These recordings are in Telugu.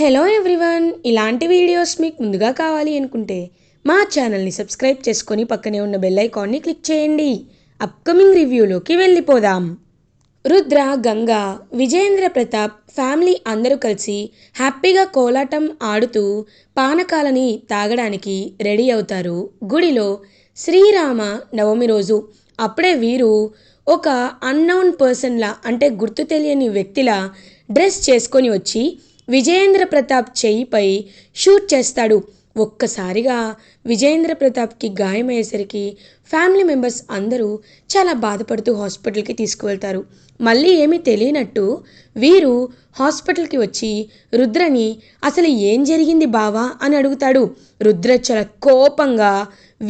హలో ఎవ్రీవన్, ఇలాంటి వీడియోస్ మీకు ముందుగా కావాలి అనుకుంటే మా ఛానల్ని సబ్స్క్రైబ్ చేసుకొని పక్కనే ఉన్న బెల్ ఐకాన్ని క్లిక్ చేయండి. అప్కమింగ్ రివ్యూలోకి వెళ్ళిపోదాం. రుద్ర, గంగ, విజయేంద్ర ప్రతాప్ ఫ్యామిలీ అందరూ కలిసి హ్యాపీగా కోలాటం ఆడుతూ పానకాలని తాగడానికి రెడీ అవుతారు గుడిలో. శ్రీరామ నవమి రోజు అప్పుడే వీరు ఒక అన్నౌన్ పర్సన్లా, అంటే గుర్తు తెలియని వ్యక్తిలా డ్రెస్ చేసుకొని వచ్చి విజయేంద్ర ప్రతాప్ చెయ్యిపై షూట్ చేస్తాడు. ఒక్కసారిగా విజయేంద్ర ప్రతాప్కి గాయమయ్యేసరికి ఫ్యామిలీ మెంబర్స్ అందరూ చాలా బాధపడుతూ హాస్పిటల్కి తీసుకువెళ్తారు. మళ్ళీ ఏమీ తెలియనట్టు వీరు హాస్పిటల్కి వచ్చి రుద్రని అసలు ఏం జరిగింది బావా అని అడుగుతాడు. రుద్ర చాలా కోపంగా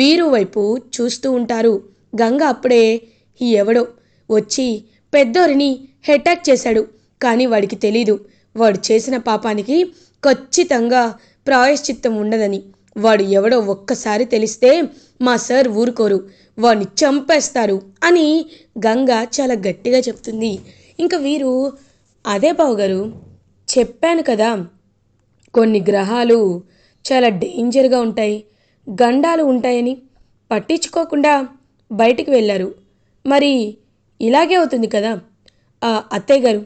వీరు వైపు చూస్తూ ఉంటారు. గంగ అప్పుడే ఎవడో వచ్చి పెద్దోరిని అటాక్ చేశాడు, కానీ వాడికి తెలీదు వాడు చేసిన పాపానికి ఖచ్చితంగా ప్రాయశ్చిత్తం ఉండదని. వాడు ఎవడో ఒక్కసారి తెలిస్తే మా సార్ ఊరుకోరు, వాడిని చంపేస్తారు అని గంగ చాలా గట్టిగా చెప్తుంది. ఇంకా వీరు అదే బావగారు, చెప్పాను కదా కొన్ని గ్రహాలు చాలా డేంజర్గా ఉంటాయి, గండాలు ఉంటాయని పట్టించుకోకుండా బయటికి వెళ్ళారు. మరి ఇలాగే అవుతుంది కదా. అత్తయ్య గారు,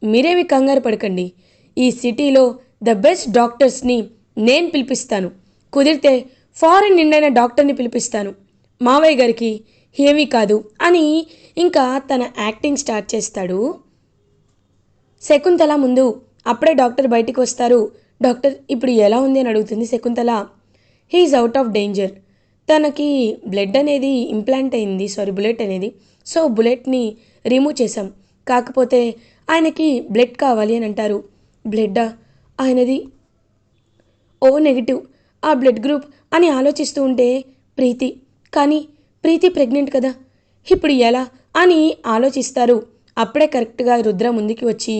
మీరేమి కంగారు పడకండి. ఈ సిటీలో ద బెస్ట్ డాక్టర్స్ని నేను పిలిపిస్తాను. కుదిరితే ఫారెన్ నిండైన డాక్టర్ని పిలిపిస్తాను. మావయ్య గారికి ఏమీ కాదు అని ఇంకా తన యాక్టింగ్ స్టార్ట్ చేస్తాడు. శకుంతల ముందు అప్పుడే డాక్టర్ బయటికి వస్తారు. డాక్టర్, ఇప్పుడు ఎలా ఉంది అని అడుగుతుంది Shakuntala. He is out of danger. తనకి బ్లడ్ అనేది ఇంప్లాంట్ అయింది, బుల్లెట్ అనేది. సో బుల్లెట్ని రిమూవ్ చేశాం. కాకపోతే ఆయనకి బ్లడ్ కావాలి అని అంటారు. బ్లడ్డా? ఆయనది ఓ నెగిటివ్. ఆ బ్లడ్ గ్రూప్ అని ఆలోచిస్తూ ఉంటే కానీ ప్రీతి ప్రెగ్నెంట్ కదా, ఇప్పుడు ఎలా అని ఆలోచిస్తారు. అప్పుడే కరెక్ట్గా రుద్ర ముందుకి వచ్చి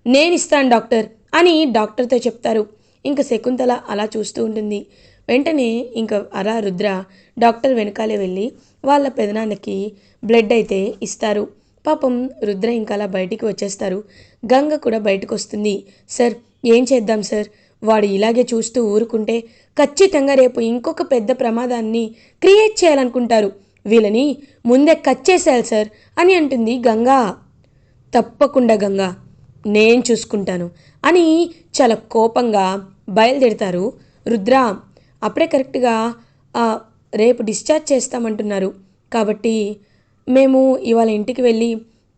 నేను ఇస్తాను డాక్టర్ అని డాక్టర్తో చెప్తారు. ఇంకా శకుంతల అలా చూస్తూ ఉంటుంది. వెంటనే ఇంకా అలా రుద్ర డాక్టర్ వెనకాలే వెళ్ళి వాళ్ళ పెదనాన్నకి బ్లడ్ అయితే ఇస్తారు. పాపం రుద్ర ఇంకా అలా బయటికి వచ్చేస్తారు. గంగ కూడా బయటకు వస్తుంది. సార్, ఏం చేద్దాం సార్, వాడు ఇలాగే చూస్తూ ఊరుకుంటే ఖచ్చితంగా రేపు ఇంకొక పెద్ద ప్రమాదాన్ని క్రియేట్ చేయాలనుకుంటారు. వీళ్ళని ముందే కట్ చేసేయాలి సార్ అని అంటుంది గంగా. తప్పకుండా గంగా, నేను చూసుకుంటాను అని చాలా కోపంగా బయలుదేరుతారు రుద్ర. అప్పుడే కరెక్ట్గా రేపు డిశ్చార్జ్ చేస్తామంటున్నారు కాబట్టి మేము ఇవాళ ఇంటికి వెళ్ళి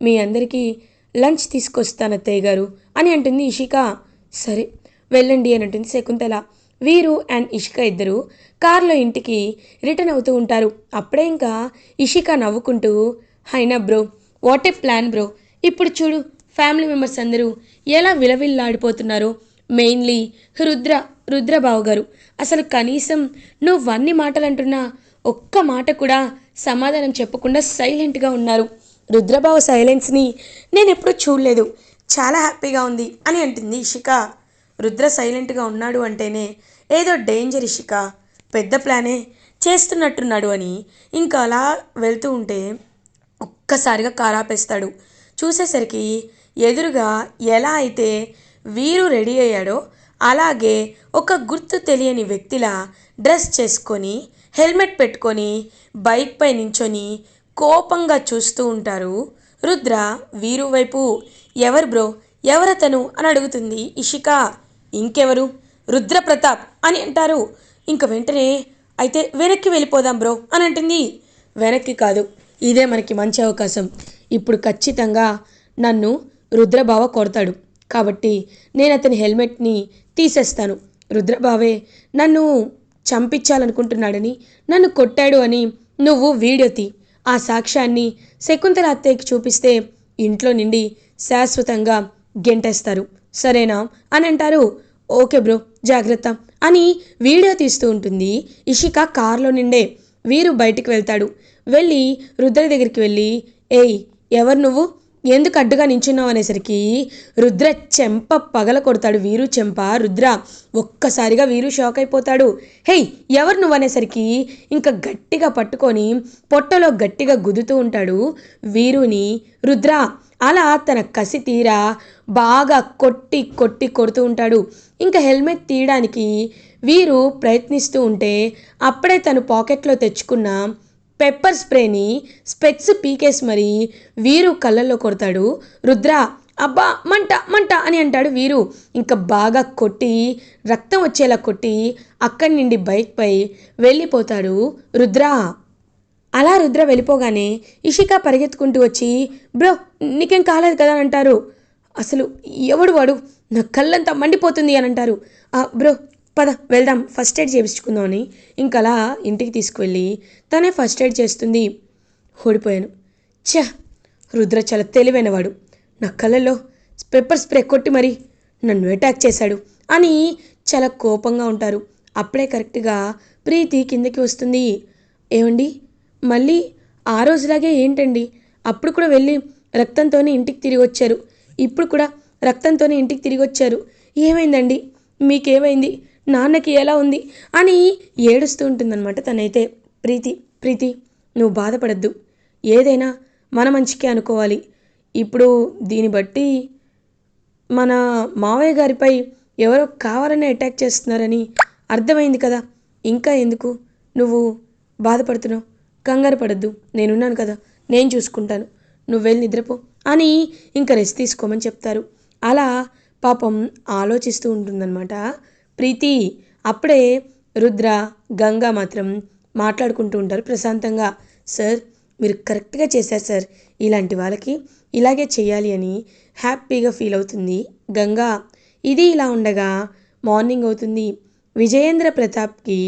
మీ అందరికీ లంచ్ తీసుకొస్తాను అత్తయ్య గారు అని అంటుంది ఇషిక. సరే వెళ్ళండి అని అంటుంది శకుంతల. వీరు అండ్ ఇషిక ఇద్దరు కార్లో ఇంటికి రిటర్న్ అవుతూ ఉంటారు. అప్పుడే ఇంకా ఇషిక నవ్వుకుంటూ, అయినా bro, what a plan bro. ఇప్పుడు చూడు ఫ్యామిలీ మెంబర్స్ అందరూ ఎలా విలవిల్లాడిపోతున్నారు. మెయిన్లీ రుద్రబాబు గారు అసలు కనీసం నువ్వన్ని మాటలు అంటున్నా ఒక్క మాట కూడా సమాధానం చెప్పకుండా సైలెంట్గా ఉన్నారు. రుద్రబాబు సైలెన్స్ని నేను ఎప్పుడూ చూడలేదు, చాలా హ్యాపీగా ఉంది అని అంటుంది ఇషిక. రుద్ర సైలెంట్గా ఉన్నాడు అంటేనే ఏదో డేంజర్ ఇషిక, పెద్ద ప్లానే చేస్తున్నట్టున్నాడు అని ఇంకా అలా వెళ్తూ ఉంటే ఒక్కసారిగా కారు ఆపేస్తాడు. చూసేసరికి ఎదురుగా ఎలా అయితే వీరు రెడీ అయ్యాడో అలాగే ఒక గుర్తు తెలియని వ్యక్తిలా డ్రెస్ చేసుకొని హెల్మెట్ పెట్టుకొని బైక్ పై నించొని కోపంగా చూస్తూ ఉంటారు రుద్ర వీరు వైపు. ఎవరు బ్రో, ఎవరతను అని అడుగుతుంది ఇషిక. ఇంకెవరు, రుద్ర ప్రతాప్ అని అంటారు. ఇంక వెంటనే అయితే వెనక్కి వెళ్ళిపోదాం బ్రో అని అంటుంది. వెనక్కి కాదు, ఇదే మనకి మంచి అవకాశం. ఇప్పుడు ఖచ్చితంగా నన్ను రుద్రబావ కొడతాడు కాబట్టి నేను అతని హెల్మెట్ని తీసేస్తాను. రుద్రబావే నన్ను చంపించాలనుకుంటున్నాడని, నన్ను కొట్టాడు అని నువ్వు వీడియో తీ. ఆ సాక్ష్యాన్ని శకుంతల అత్తయ్యకి చూపిస్తే ఇంట్లో నుండి శాశ్వతంగా గెంటేస్తారు, సరేనా అని అంటారు. ఓకే బ్రో, జాగ్రత్త అని వీడియో తీస్తూ ఉంటుంది ఇషిక కార్లో నిండే. వీరు బయటికి వెళ్తాడు. వెళ్ళి రుద్ర దగ్గరికి వెళ్ళి, ఏయ్ ఎవరు నువ్వు, ఎందుకు అడ్డుగా నించున్నావు అనేసరికి రుద్ర చెంప పగల కొడతాడు. వీరు చెంప రుద్ర. ఒక్కసారిగా వీరు షాక్ అయిపోతాడు. హేయ్ ఎవరు నువ్వు అనేసరికి ఇంకా గట్టిగా పట్టుకొని పొట్టలో గట్టిగా గుద్దుతూ ఉంటాడు వీరుని రుద్ర. అలా తన కసి తీరా బాగా కొట్టి కొట్టి కొడుతూ ఉంటాడు. ఇంకా హెల్మెట్ తీయడానికి వీరు ప్రయత్నిస్తూ ఉంటే అప్పుడే తను పాకెట్లో తెచ్చుకున్న పెప్పర్ స్ప్రేని స్పెక్స్ పీకేసి మరి వీరు కళ్ళల్లో కొడతాడు. రుద్ర అబ్బా మంట మంట అని అంటాడు వీరు. ఇంకా బాగా కొట్టి రక్తం వచ్చేలా కొట్టి అక్కడి నుండి బైక్పై వెళ్ళిపోతాడు రుద్ర. అలా రుద్ర వెళ్ళిపోగానే ఇషిక పరిగెత్తుకుంటూ వచ్చి బ్రో నీకేం కాలేదు కదా అని అంటారు. అసలు ఎవడు వాడు, నా కళ్ళంతా మండిపోతుంది అని అంటారు. బ్రో పద వెళ్దాం ఫస్ట్ ఎయిడ్ చేయించుకుందాం అని ఇంకలా ఇంటికి తీసుకువెళ్ళి తనే ఫస్ట్ ఎయిడ్ చేస్తుంది. ఓడిపోయాను. ఛ, రుద్ర చాలా తెలివైనవాడు, నా కళ్ళల్లో పెప్పర్ స్ప్రే కొట్టి మరి నన్ను అటాక్ చేశాడు అని చాలా కోపంగా ఉంటారు. అప్పుడే కరెక్ట్గా ప్రీతి కిందకి వస్తుంది. ఏమండి మళ్ళీ ఆ రోజులాగే ఏంటండి, అప్పుడు కూడా వెళ్ళి రక్తంతోనే ఇంటికి తిరిగి వచ్చారు, ఇప్పుడు కూడా రక్తంతోనే ఇంటికి తిరిగి వచ్చారు, ఏమైందండి, మీకేమైంది, నాన్నకి ఎలా ఉంది అని ఏడుస్తూ ఉంటుందన్నమాట తనైతే. ప్రీతి ప్రీతి నువ్వు బాధపడద్దు, ఏదైనా మన మంచికే అనుకోవాలి. ఇప్పుడు దీన్ని బట్టి మన మావయ్య గారిపై ఎవరో కావాలని అటాక్ చేస్తున్నారని అర్థమైంది కదా, ఇంకా ఎందుకు నువ్వు బాధపడుతున్నావు, కంగారు పడద్దు, నేనున్నాను కదా, నేను చూసుకుంటాను, నువ్వు వెళ్ళి నిద్రపో అని ఇంకా రెస్ట్ తీసుకోమని చెప్తారు. అలా పాపం ఆలోచిస్తూ ఉంటుందన్నమాట ప్రీతి. అప్పుడే రుద్ర గంగా మాత్రం మాట్లాడుకుంటూ ఉంటారు ప్రశాంతంగా. సార్ మీరు కరెక్ట్గా చేశారు సార్, ఇలాంటి వాళ్ళకి ఇలాగే చేయాలి అని హ్యాపీగా ఫీల్ అవుతుంది గంగా. ఇది ఇలా ఉండగా మార్నింగ్ అవుతుంది. విజయేంద్ర ప్రతాప్కి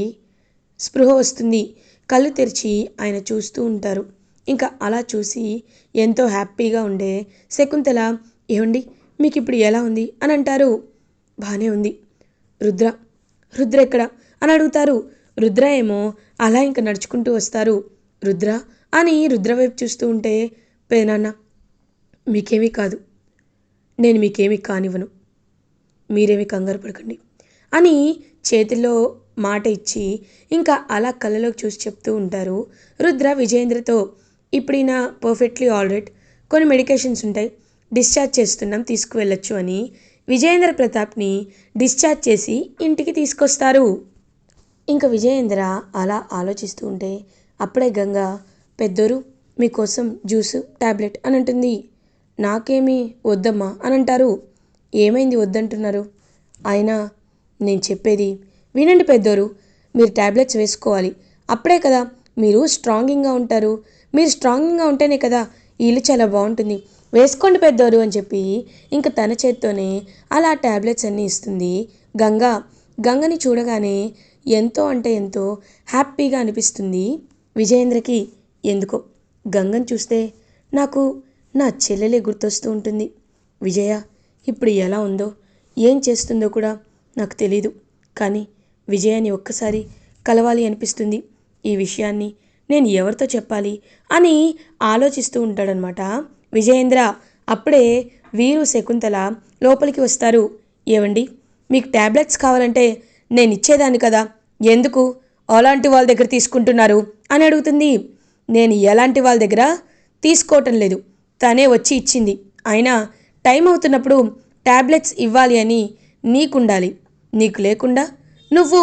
స్పృహ వస్తుంది. కళ్ళు తెరిచి ఆయన చూస్తూ ఉంటారు. ఇంకా అలా చూసి ఎంతో హ్యాపీగా ఉండే శకుంతల ఏమండి మీకు ఇప్పుడు ఎలా ఉంది అని అంటారు. బాగానే ఉంది. రుద్ర రుద్ర ఎక్కడ అని అడుగుతారు. రుద్ర ఏమో అలా ఇంకా నడుచుకుంటూ వస్తారు. రుద్ర అని రుద్ర వైపు చూస్తూ ఉంటే పేనాన్న మీకేమీ కాదు, నేను మీకేమీ కానివ్వను, మీరేమీ కంగారు పడకండి అని చేతిలో మాట ఇచ్చి ఇంకా అలా కళ్ళలోకి చూసి చెప్తూ ఉంటారు రుద్ర విజయేంద్రతో. ఇప్పుడు ఈయన పర్ఫెక్ట్లీ ఆల్రైట్, కొన్ని మెడికేషన్స్ ఉంటాయి, డిశ్చార్జ్ చేస్తున్నాం, తీసుకువెళ్ళొచ్చు అని విజయేంద్ర ప్రతాప్ని డిశ్చార్జ్ చేసి ఇంటికి తీసుకొస్తారు. ఇంకా విజయేంద్ర అలా ఆలోచిస్తూ ఉంటే అప్పుడే గంగా పెద్దోరు మీకోసం జ్యూసు ట్యాబ్లెట్ అని అంటుంది. నాకేమీ వద్దమ్మా అని అంటారు. ఏమైంది వద్దంటున్నారు, అయినా నేను చెప్పేది వినండి పెద్దోరు, మీరు ట్యాబ్లెట్స్ వేసుకోవాలి, అప్పుడే కదా మీరు స్ట్రాంగింగ్గా ఉంటారు, మీరు స్ట్రాంగింగ్గా ఉంటేనే కదా ఈ ఇల్లు చాలా బాగుంటుంది, వేసుకోండి పెద్దోరు అని చెప్పి ఇంకా తన చేత్తోనే అలా ట్యాబ్లెట్స్ అన్నీ ఇస్తుంది గంగా. గంగని చూడగానే ఎంతో అంటే ఎంతో హ్యాపీగా అనిపిస్తుంది విజయేంద్రకి. ఎందుకో గంగని చూస్తే నాకు నా చెల్లెలే గుర్తొస్తూ ఉంటుంది. విజయ ఇప్పుడు ఎలా ఉందో ఏం చేస్తుందో కూడా నాకు తెలీదు, కానీ విజయాన్ని ఒక్కసారి కలవాలి అనిపిస్తుంది, ఈ విషయాన్ని నేను ఎవరితో చెప్పాలి అని ఆలోచిస్తూ ఉంటాడనమాట విజయేంద్ర. అప్పుడే వీరు శకుంతల లోపలికి వస్తారు. ఏవండి మీకు ట్యాబ్లెట్స్ కావాలంటే నేను ఇచ్చేదాన్ని కదా, ఎందుకు అలాంటి వాళ్ళ దగ్గర తీసుకుంటున్నారు అని అడుగుతుంది. నేను ఎలాంటి వాళ్ళ దగ్గర తీసుకోవటం లేదు, తనే వచ్చి ఇచ్చింది, అయినా టైం అవుతున్నప్పుడు ట్యాబ్లెట్స్ ఇవ్వాలి అని నీకుండాలి, నీకు లేకుండా నువ్వు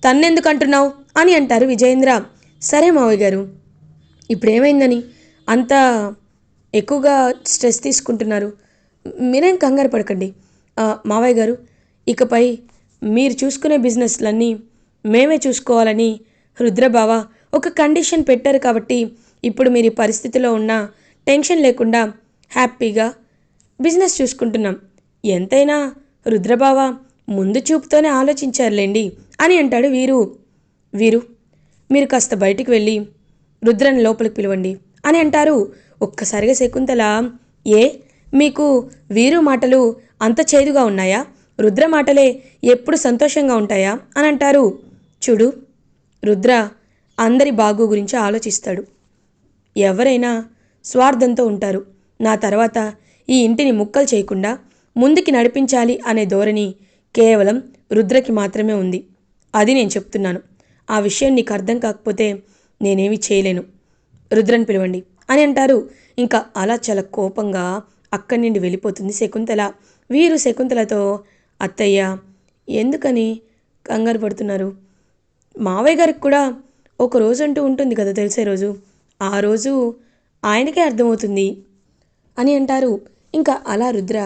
తన్నెందుకు అంటున్నావు అని అంటారు విజయేంద్ర. సరే మావయ్య గారు, ఇప్పుడు ఏమైందని అంత ఎక్కువగా స్ట్రెస్ తీసుకుంటున్నారు, మీరేం కంగారు పడకండి మావయ్య గారు, ఇకపై మీరు చూసుకునే బిజినెస్లన్నీ మేమే చూసుకోవాలని రుద్రబావ ఒక కండిషన్ పెట్టారు కాబట్టి ఇప్పుడు మీరు ఈ పరిస్థితిలో ఉన్న టెన్షన్ లేకుండా హ్యాపీగా బిజినెస్ చూసుకుంటున్నాం, ఎంతైనా రుద్రబావ ముందు చూపుతోనే ఆలోచించారులేండి అని అంటాడు వీరు. వీరు మీరు కాస్త బయటికి వెళ్ళి రుద్రని లోపలికి పిలవండి అని అంటారు. ఒక్కసారిగా శకుంతల ఏ మీకు వీరు మాటలు అంత చేదుగా ఉన్నాయా, రుద్ర మాటలే ఎప్పుడు సంతోషంగా ఉంటాయా అని అంటారు. చూడు రుద్ర అందరి బాగు గురించి ఆలోచిస్తాడు, ఎవరైనా స్వార్థంతో ఉంటారు, నా తర్వాత ఈ ఇంటిని ముక్కలు చేయకుండా ముందుకి నడిపించాలి అనే ధోరణి కేవలం రుద్రకి మాత్రమే ఉంది, అది నేను చెప్తున్నాను, ఆ విషయం నీకు అర్థం కాకపోతే నేనేమీ చేయలేను, రుద్రని పిలవండి అని అంటారు. ఇంకా అలా చాలా కోపంగా అక్కడి నుండి వెళ్ళిపోతుంది శకుంతల. వీరు శకుంతలతో, అత్తయ్య ఎందుకని కంగారు పడుతున్నారు? మావయ్య గారికి కూడా ఒక రోజు అంటూ ఉంటుంది కదా తెలిసే రోజు, ఆ రోజు ఆయనకే అర్థమవుతుంది అని అంటారు. ఇంకా అలా రుద్ర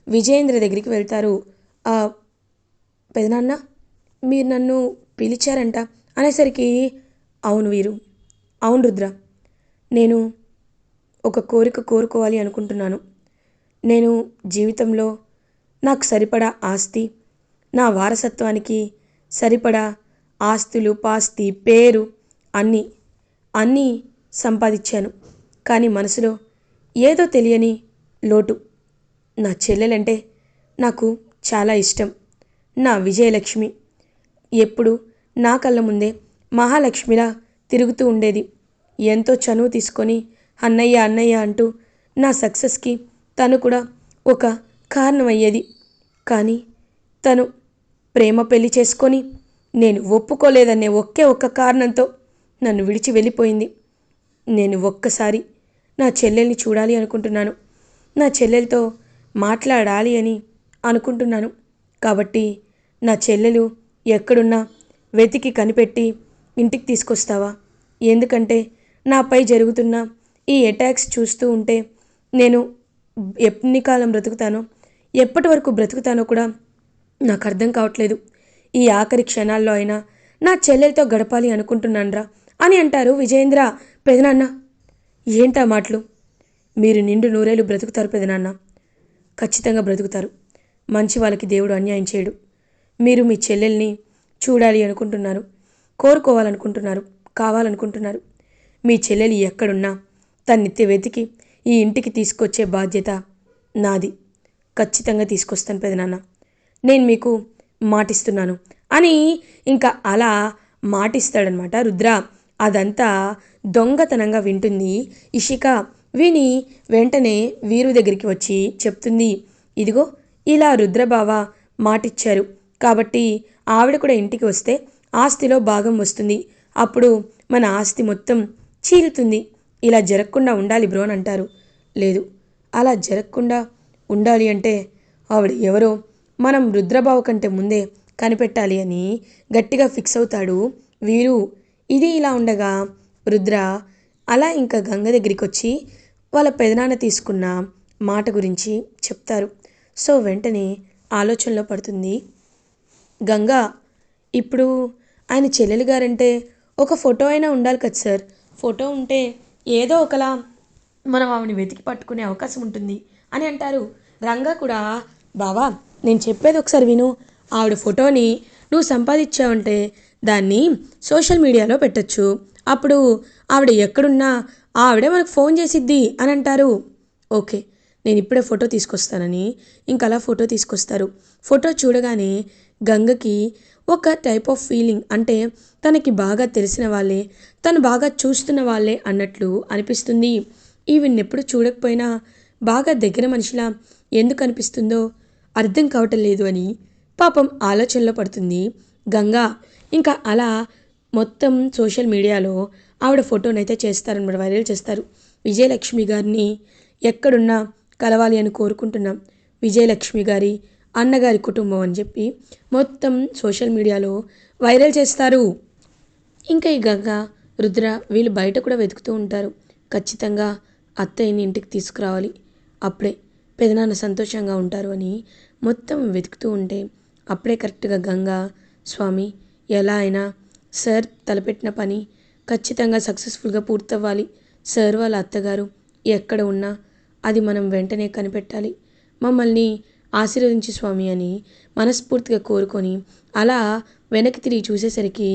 విజయేంద్ర దగ్గరికి వెళ్తారు. "ఆ, పెదనాన్న మీరు నన్ను పిలిచారంట" అనేసరికి, అవును వీరు, అవును రుద్ర, నేను ఒక కోరిక కోరుకోవాలి అనుకుంటున్నాను. నేను జీవితంలో నాకు సరిపడా ఆస్తి, నా వారసత్వానికి సరిపడా ఆస్తులు, పాస్తి, పేరు అన్నీ అన్నీ సంపాదించాను. కానీ మనసులో ఏదో తెలియని లోటు. నా చెల్లెలంటే నాకు చాలా ఇష్టం. నా విజయలక్ష్మి ఎప్పుడు నా కళ్ళ ముందే మహాలక్ష్మిలా తిరుగుతూ ఉండేది. ఎంతో చనువు తీసుకొని అన్నయ్య అన్నయ్య అంటూ నా సక్సెస్కి తను కూడా ఒక కారణమయ్యేది. కానీ తను ప్రేమ పెళ్లి చేసుకొని నేను ఒప్పుకోలేదనే ఒకే ఒక్క కారణంతో నన్ను విడిచి వెళ్ళిపోయింది. నేను ఒక్కసారి నా చెల్లెల్ని చూడాలి అనుకుంటున్నాను. నా చెల్లెలతో మాట్లాడాలి అని అనుకుంటున్నాను. కాబట్టి నా చెల్లెలు ఎక్కడున్నా వెతికి కనిపెట్టి ఇంటికి తీసుకొస్తావా? ఎందుకంటే నాపై జరుగుతున్న ఈ అటాక్స్ చూస్తూ ఉంటే నేను ఎన్ని కాలం బ్రతుకుతానో, ఎప్పటి వరకు బ్రతుకుతానో కూడా నాకు అర్థం కావట్లేదు. ఈ ఆఖరి క్షణాల్లో అయినా నా చెల్లెలతో గడపాలి అనుకుంటున్నాన్రా అని అంటారు విజయేంద్ర. పెదనాన్న ఏంటా మాటలు? మీరు నిండు నూరేళ్ళు బ్రతుకుతారు పెదనాన్న, ఖచ్చితంగా బ్రతుకుతారు. మంచి వాళ్ళకి దేవుడు అన్యాయం చేయడు. మీరు మీ చెల్లెల్ని చూడాలి అనుకుంటున్నారు, కోరుకోవాలనుకుంటున్నారు, కావాలనుకుంటున్నారు. మీ చెల్లెలు ఎక్కడున్నా తన్నెత్తి వెతికి ఈ ఇంటికి తీసుకొచ్చే బాధ్యత నాది. ఖచ్చితంగా తీసుకొస్తాను పెదనాన్న, నేను మీకు మాటిస్తున్నాను అని ఇంకా అలా మాటిస్తాడనమాట రుద్ర. అదంతా దొంగతనంగా వింటుంది ఇషిక. విని వెంటనే వీరు దగ్గరికి వచ్చి చెప్తుంది, ఇదిగో ఇలా రుద్రబావ మాటిచ్చారు కాబట్టి ఆవిడ కూడా ఇంటికి వస్తే ఆస్తిలో భాగం వస్తుంది. అప్పుడు మన ఆస్తి మొత్తం చీలుతుంది. ఇలా జరగకుండా ఉండాలి బ్రో అని అంటారు. లేదు, అలా జరగకుండా ఉండాలి అంటే ఆవిడ ఎవరో మనం రుద్రబావ కంటే ముందే కనిపెట్టాలి అని గట్టిగా ఫిక్స్ అవుతాడు వీరు. ఇది ఇలా ఉండగా రుద్ర అలా ఇంకా గంగ దగ్గరికి వచ్చి వాళ్ళ పెదనాన్న తీసుకున్న మాట గురించి చెప్తారు. సో వెంటనే ఆలోచనలో పడుతుంది గంగ. ఇప్పుడు ఆయన చెల్లెలు గారంటే ఒక ఫోటో అయినా ఉండాలి కదా సార్. ఫోటో ఉంటే ఏదో ఒకలా మనం ఆవిడని వెతికి పట్టుకునే అవకాశం ఉంటుంది అని అంటారు. రంగా కూడా, బావా నేను చెప్పేది ఒకసారి విను. ఆవిడ ఫోటోని నువ్వు సంపాదించావంటే దాన్ని సోషల్ మీడియాలో పెట్టచ్చు. అప్పుడు ఆవిడ ఎక్కడున్నా ఆవిడే మనకు ఫోన్ చేసిద్ది అని అంటారు. ఓకే, నేను ఇప్పుడే ఫోటో తీసుకొస్తానని ఇంకా అలా ఫోటో తీసుకొస్తారు. ఫోటో చూడగానే గంగకి ఒక టైప్ ఆఫ్ ఫీలింగ్, అంటే తనకి బాగా తెలిసిన వాళ్ళే, తను బాగా చూస్తున్న వాళ్ళే అన్నట్లు అనిపిస్తుంది. ఈవిని ఎప్పుడు చూడకపోయినా బాగా దగ్గర మనిషిలా ఎందుకు అనిపిస్తుందో అర్థం కావటం లేదు అని పాపం ఆలోచనలో పడుతుంది గంగా. ఇంకా అలా మొత్తం సోషల్ మీడియాలో ఆవిడ ఫోటోనైతే చేస్తారనమాట, వైరల్ చేస్తారు. విజయలక్ష్మి గారిని ఎక్కడున్నా కలవాలి అని కోరుకుంటున్నాం, విజయలక్ష్మి గారి అన్నగారి కుటుంబం అని చెప్పి మొత్తం సోషల్ మీడియాలో వైరల్ చేస్తారు. ఇంకా ఈ గంగ రుద్ర వీళ్ళు బయట కూడా వెతుకుతూ ఉంటారు. ఖచ్చితంగా అత్తయ్యని ఇంటికి తీసుకురావాలి, అప్పుడే పెదనాన్న సంతోషంగా ఉంటారు అని మొత్తం వెతుకుతూ ఉంటే అప్పుడే కరెక్ట్గా గంగ, స్వామి ఎలా అయినా సార్ తలపెట్టిన పని ఖచ్చితంగా సక్సెస్ఫుల్గా పూర్తవ్వాలి. సార్ వాళ్ళ అత్తగారు ఎక్కడ ఉన్నా అది మనం వెంటనే కనిపెట్టాలి, మమ్మల్ని ఆశీర్వదించి స్వామి అని మనస్ఫూర్తిగా కోరుకొని అలా వెనక్కి తిరిగి చూసేసరికి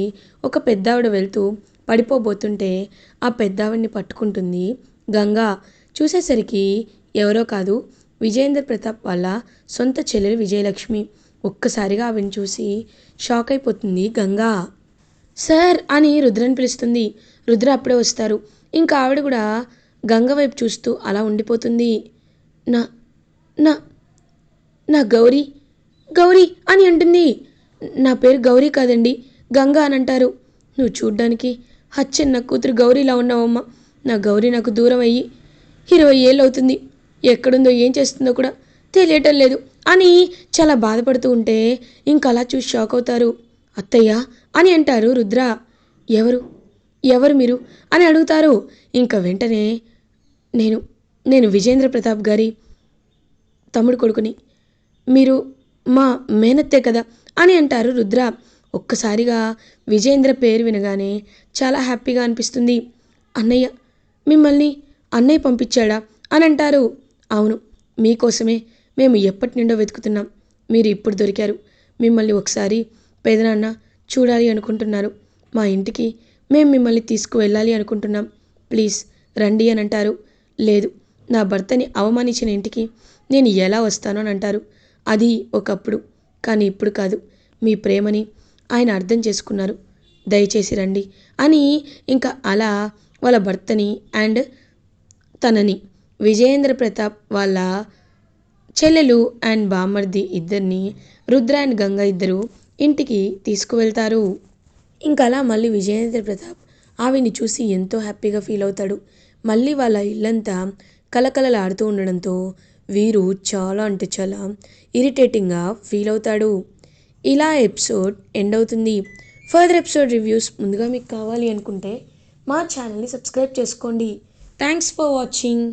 ఒక పెద్దావిడ వెళ్తూ పడిపోబోతుంటే ఆ పెద్దావిడిని పట్టుకుంటుంది గంగా. చూసేసరికి ఎవరో కాదు, విజయేంద్ర ప్రతాప్ వాళ్ళ సొంత చెల్లెలు విజయలక్ష్మి. ఒక్కసారిగా ఆవిడని చూసి షాక్ అయిపోతుంది గంగా. సార్ అని రుద్రని పిలుస్తుంది. రుద్ర అప్పుడే వస్తారు. ఇంకా ఆవిడ కూడా గంగ వైపు చూస్తూ అలా ఉండిపోతుంది. నా నా నా గౌరీ, గౌరీ అని అంటుంది. నా పేరు గౌరీ కాదండి, గంగ అని అంటారు. నువ్వు చూడ్డానికి అచ్చన్న కూతురు గౌరీలా ఉన్నావమ్మా. నా గౌరీ నాకు దూరం అయ్యి 20 ఏళ్ళు అవుతుంది. ఎక్కడుందో ఏం చేస్తుందో కూడా తెలియటం లేదు అని చాలా బాధపడుతూ ఉంటే ఇంకా అలా చూసి షాక్ అవుతారు. అత్తయ్య అని అంటారు రుద్ర. ఎవరు ఎవరు మీరు అని అడుగుతారు. ఇంకా వెంటనే నేను నేను విజేంద్ర ప్రతాప్ గారి తమ్ముడు కొడుకుని, మీరు మా మేనత్తే కదా అని అంటారు రుద్ర. ఒక్కసారిగా విజేంద్ర పేరు వినగానే చాలా హ్యాపీగా అనిపిస్తుంది. అన్నయ్య, మిమ్మల్ని అన్నయ్య పంపించాడా అని అంటారు. అవును, మీకోసమే మేము ఎప్పటి నుండో వెతుకుతున్నాం. మీరు ఇప్పుడు దొరికారు. మిమ్మల్ని ఒకసారి పెదనాన్న చూడాలి అనుకుంటున్నారు. మా ఇంటికి మేము మిమ్మల్ని తీసుకువెళ్ళాలి అనుకుంటున్నాం. ప్లీజ్ రండి అని అంటారు. లేదు, నా భర్తని అవమానించిన ఇంటికి నేను ఎలా వస్తాను అని అంటారు. అది ఒకప్పుడు, కానీ ఇప్పుడు కాదు. మీ ప్రేమని ఆయన అర్థం చేసుకున్నారు. దయచేసి రండి అని ఇంకా అలా వాళ్ళ భర్తని అండ్ తనని విజయేంద్ర ప్రతాప్ వాళ్ళ చెల్లెలు అండ్ బామ్మర్ది ఇద్దరిని రుద్ర అండ్ గంగ ఇద్దరు ఇంటికి తీసుకువెళ్తారు. ఇంకా అలా మళ్ళీ విజయేంద్ర ప్రతాప్ ఆవిని చూసి ఎంతో హ్యాపీగా ఫీల్ అవుతాడు. మళ్ళీ వాళ్ళ ఇల్లంతా కలకలలాడుతూ ఉండడంతో వీరు చాలా అంటే చాలా ఇరిటేటింగ్గా ఫీల్ అవుతాడు. ఇలా ఎపిసోడ్ ఎండ్ అవుతుంది. ఫర్దర్ ఎపిసోడ్ రివ్యూస్ ముందుగా మీకు కావాలి అనుకుంటే మా ఛానల్ని సబ్స్క్రైబ్ చేసుకోండి. Thanks for watching.